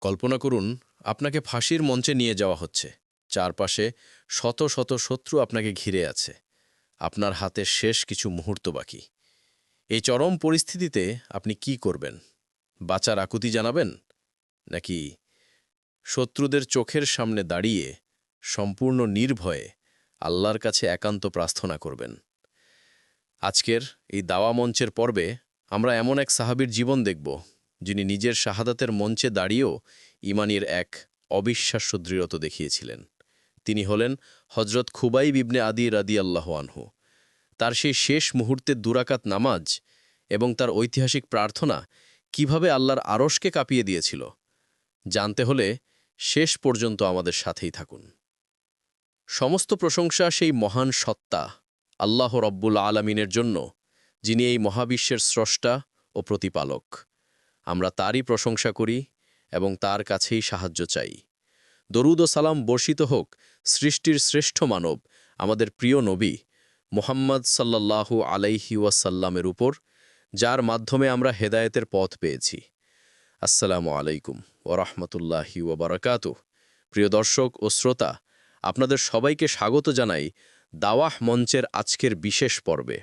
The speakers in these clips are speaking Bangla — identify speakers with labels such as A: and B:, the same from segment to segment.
A: কল্পনা করুন আপনাকে ফাঁসির মঞ্চে নিয়ে যাওয়া হচ্ছে। চারপাশে শত শত শত্রু আপনাকে ঘিরে আছে। আপনার হাতে শেষ কিছু মুহূর্ত বাকি। এই চরম পরিস্থিতিতে আপনি কি করবেন? বাঁচার আকুতি জানাবেন, নাকি শত্রুদের চোখের সামনে দাঁড়িয়ে সম্পূর্ণ নির্ভয়ে আল্লাহর কাছে একান্ত প্রার্থনা করবেন? আজকের এই দাওয়া মঞ্চের পর্বে আমরা এমন এক সাহাবীর জীবন দেখব, যিনি নিজের শাহাদাতের মঞ্চে দাঁড়িয়েও ঈমানের এক অবিশ্বাস্য দৃঢ়তা দেখিয়েছিলেন। তিনি হলেন হজরত খুবাইব ইবনে আদি রাদিয়াল্লাহু আনহু। তার সেই শেষ মুহূর্তের দুরাকাত নামাজ এবং তার ঐতিহাসিক প্রার্থনা কিভাবে আল্লাহর আরশকে কাঁপিয়ে দিয়েছিল, জানতে হলে শেষ পর্যন্ত আমাদের সাথেই থাকুন। সমস্ত প্রশংসা সেই মহান সত্তা আল্লাহ রব্বুল আলামিনের জন্য, যিনি এই মহাবিশ্বের স্রষ্টা ও প্রতিপালক। আমরা তারই প্রশংসা করি এবং তার কাছেই সাহায্য চাই। দরুদ ও সালাম বর্ষিত হোক সৃষ্টির শ্রেষ্ঠ মানব, আমাদের প্রিয় নবী মুহাম্মদ সাল্লাল্লাহু আলাইহি ওয়াসাল্লামের উপর, যার মাধ্যমে আমরা হেদায়েতের পথ পেয়েছি। আসসালামু আলাইকুম ওরহমতুল্লাহি ওবরাকাতুহ। প্রিয় দর্শক ও শ্রোতা, আপনাদের সবাইকে স্বাগত জানাই দাওয়াহ মঞ্চের আজকের বিশেষ পর্বে।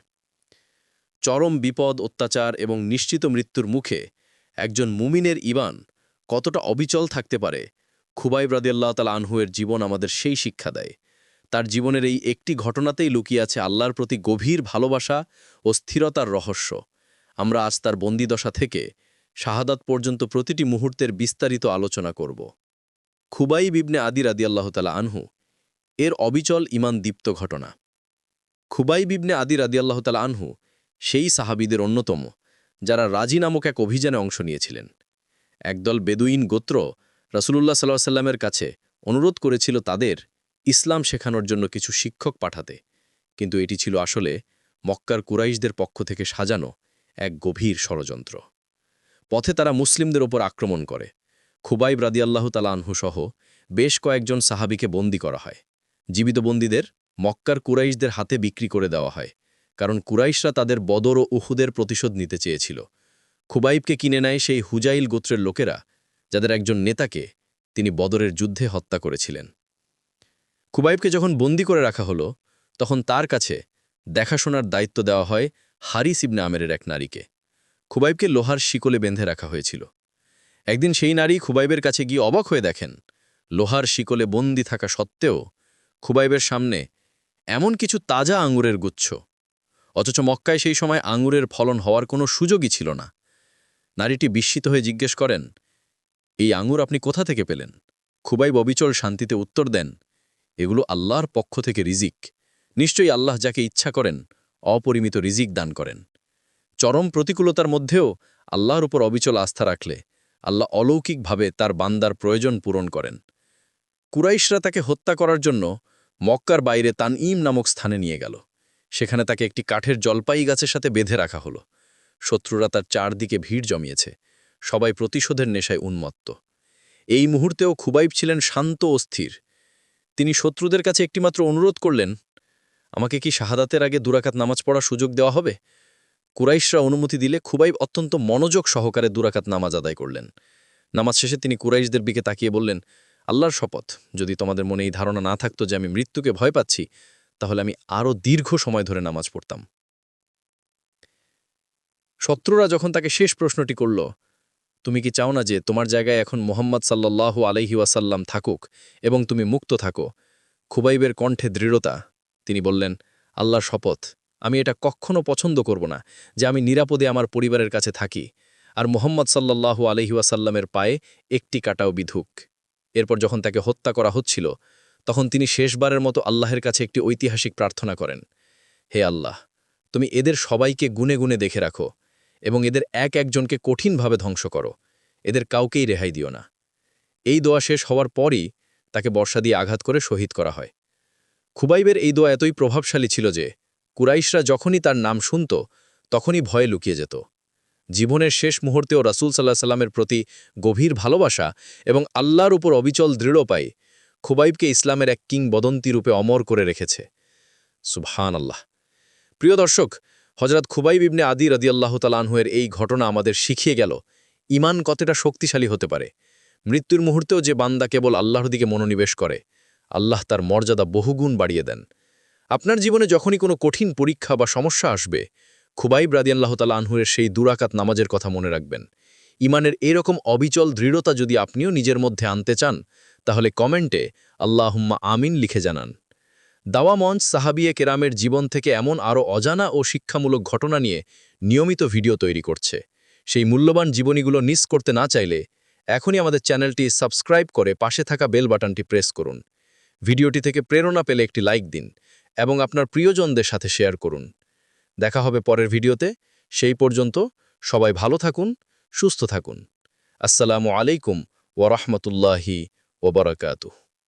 A: চরম বিপদ, অত্যাচার এবং নিশ্চিত মৃত্যুর মুখে একজন মুমিনের ঈমান কতটা অবিচল থাকতে পারে, খুবাইব রাদিয়াল্লাহু তাআলা আনহুয়ের জীবন আমাদের সেই শিক্ষা দেয়। তার জীবনের এই একটি ঘটনাতেই লুকিয়ে আছে আল্লাহর প্রতি গভীর ভালোবাসা ও স্থিরতার রহস্য। আমরা আজ তার বন্দিদশা থেকে শাহাদাত পর্যন্ত প্রতিটি মুহূর্তের বিস্তারিত আলোচনা করব। খুবাইব ইবনে আদি রাদিয়াল্লাহু তাআলা আনহু এর অবিচল ঈমান দীপ্ত ঘটনা। খুবাইব ইবনে আদি রাদিয়াল্লাহু তাআলা আনহু সেই সাহাবীদের অন্যতম, যারা রাজি নামক এক অভিযানে অংশ নিয়েছিলেন। একদল বেদুইন গোত্র রাসূলুল্লাহ সাল্লাল্লাহু আলাইহি ওয়াসাল্লামের কাছে অনুরোধ করেছিল তাদের ইসলাম শেখানোর জন্য কিছু শিক্ষক পাঠাতে, কিন্তু এটি ছিল আসলে মক্কার কুরাইশদের পক্ষ থেকে সাজানো এক গভীর ষড়যন্ত্র। পথে তারা মুসলিমদের ওপর আক্রমণ করে। খুবাইব রাদিয়াল্লাহু তাআলা আনহু সহ বেশ কয়েকজন সাহাবীকে বন্দী করা হয়। জীবিত বন্দীদের মক্কার কুরাইশদের হাতে বিক্রি করে দেওয়া হয়, কারণ কুরাইশরা তাদের বদর ও উহুদের প্রতিশোধ নিতে চেয়েছিল। খুবাইবকে কিনে নেয় সেই হুজাইল গোত্রের লোকেরা, যাদের একজন নেতাকে তিনি বদরের যুদ্ধে হত্যা করেছিলেন। খুবাইবকে যখন বন্দী করে রাখা হলো, তখন তার কাছে দেখাশোনার দায়িত্ব দেওয়া হয় হারিস ইবনে আমেরের এক নারীকে। খুবাইবকে লোহার শিকলে বেঁধে রাখা হয়েছিল। একদিন সেই নারী খুবাইবের কাছে গিয়ে অবাক হয়ে দেখেন, লোহার শিকলে বন্দী থাকা সত্ত্বেও খুবাইবের সামনে এমন কিছু তাজা আঙুরের গুচ্ছ, অথচ মক্কায় সেই সময় আঙুরের ফলন হওয়ার কোনো সুযোগই ছিল না। নারীটি বিস্মিত হয়ে জিজ্ঞেস করেন, এই আঙুর আপনি কোথা থেকে পেলেন? খুবাইব অবিচল শান্তিতে উত্তর দেন, এগুলো আল্লাহর পক্ষ থেকে রিজিক। নিশ্চয়ই আল্লাহ যাকে ইচ্ছা করেন অপরিমিত রিজিক দান করেন। চরম প্রতিকূলতার মধ্যেও আল্লাহর উপর অবিচল আস্থা রাখলে আল্লাহ অলৌকিকভাবে তার বান্দার প্রয়োজন পূরণ করেন। কুরাইশরা তাকে হত্যা করার জন্য মক্কার বাইরে তানঈম নামক স্থানে নিয়ে গেল। সেখানে তাকে একটি কাঠের জলপাই গাছের সাথে বেঁধে রাখা হলো। শত্রুরা তার চারদিকে ভিড় জমিয়েছে। সবাই প্রতিশোধের নেশায় উন্মত্ত। এই মুহূর্তেও খুবাইব ছিলেন শান্ত ও স্থির। তিনি শত্রুদের কাছে একটিমাত্র অনুরোধ করলেন, আমাকে কি শাহাদাতের আগে দুরাকাত নামাজ পড়ার সুযোগ দেওয়া হবে? কুরাইশরা অনুমতি দিলে খুবাইব অত্যন্ত মনোযোগ সহকারে দুরাকাত নামাজ আদায় করলেন। নামাজ শেষে তিনি কুরাইশদের দিকে তাকিয়ে বললেন, আল্লাহর শপথ, যদি তোমাদের মনে এই ধারণা না থাকতো যে আমি মৃত্যুকে ভয় পাচ্ছি, তাহলে আমি আরও দীর্ঘ সময় ধরে নামাজ পড়তাম। শত্রুরা যখন তাকে শেষ প্রশ্নটি করল, তুমি কি চাও না যে তোমার জায়গায় এখন মুহাম্মদ সাল্লাল্লাহু আলাইহি ওয়াসাল্লাম থাকুক এবং তুমি মুক্ত থাকো? খুবাইবের কণ্ঠে দৃঢ়তা। তিনি বললেন, আল্লাহর শপথ, আমি এটা কখনো পছন্দ করব না যে আমি নিরাপদে আমার পরিবারের কাছে থাকি, আর মুহাম্মদ সাল্লাল্লাহু আলাইহি ওয়াসাল্লামের পায়ে একটি কাটাও বিধুক। এরপর যখন তাকে হত্যা করা হচ্ছিল, তখন তিনি শেষবারের মতো আল্লাহের কাছে একটি ঐতিহাসিক প্রার্থনা করেন, হে আল্লাহ, তুমি এদের সবাইকে গুনে গুনে দেখে রাখো এবং এদের এক একজনকে কঠিনভাবে ধ্বংস করো, এদের কাউকেই রেহাই দিও না। এই দোয়া শেষ হওয়ার পরই তাকে বর্ষা দিয়ে আঘাত করে শহীদ করা হয়। খুবাইবের এই দোয়া এতই প্রভাবশালী ছিল যে কুরাইশরা যখনই তার নাম শুনত, তখনই ভয়ে লুকিয়ে যেত। জীবনের শেষ মুহূর্তেও রাসূল সাল্লাল্লাহু আলাইহি সাল্লামের প্রতি গভীর ভালোবাসা এবং আল্লাহর উপর অবিচল দৃঢ় পাই খুবাইবকে ইসলামের এক কিংবদন্তি রূপে অমর করে রেখেছে। সুবহানাল্লাহ। প্রিয় দর্শক, হযরত খুবাইব ইবনে আদি রাদিয়াল্লাহু তাআলা আনহুয়ের এই ঘটনা আমাদের শিখিয়ে গেল ঈমান কতটা শক্তিশালী হতে পারে। মৃত্যুর মুহূর্তেও যে বান্দা কেবল আল্লাহর দিকে মনোনিবেশ করে, আল্লাহ তার মর্যাদা বহুগুণ বাড়িয়ে দেন। আপনার জীবনে যখনই কোনো কঠিন পরীক্ষা বা সমস্যা আসবে, খুবাইব রাদিয়াল্লাহু তাআলা আনহুর সেই দুরাকাত নামাজের কথা মনে রাখবেন। ইমানের এরকম অবিচল দৃঢ়তা যদি আপনিও নিজের মধ্যে আনতে চান, তাহলে কমেন্টে আল্লাহুম্মা আমিন লিখে জানান। দাওয়া মঞ্চ সাহাবিয়ে কেরামের জীবন থেকে এমন আরও অজানা ও শিক্ষামূলক ঘটনা নিয়ে নিয়মিত ভিডিও তৈরি করছে। সেই মূল্যবান জীবনীগুলো মিস করতে না চাইলে এখনই আমাদের চ্যানেলটি সাবস্ক্রাইব করে পাশে থাকা বেল বাটনটি প্রেস করুন। ভিডিওটি থেকে প্রেরণা পেলে একটি লাইক দিন এবং আপনার প্রিয়জনদের সাথে শেয়ার করুন। দেখা হবে পরের ভিডিওতে। সেই পর্যন্ত সবাই ভালো থাকুন, সুস্থ থাকুন। আসসালামু আলাইকুম ওয়া রাহমাতুল্লাহি ওয়া বারাকাতুহু।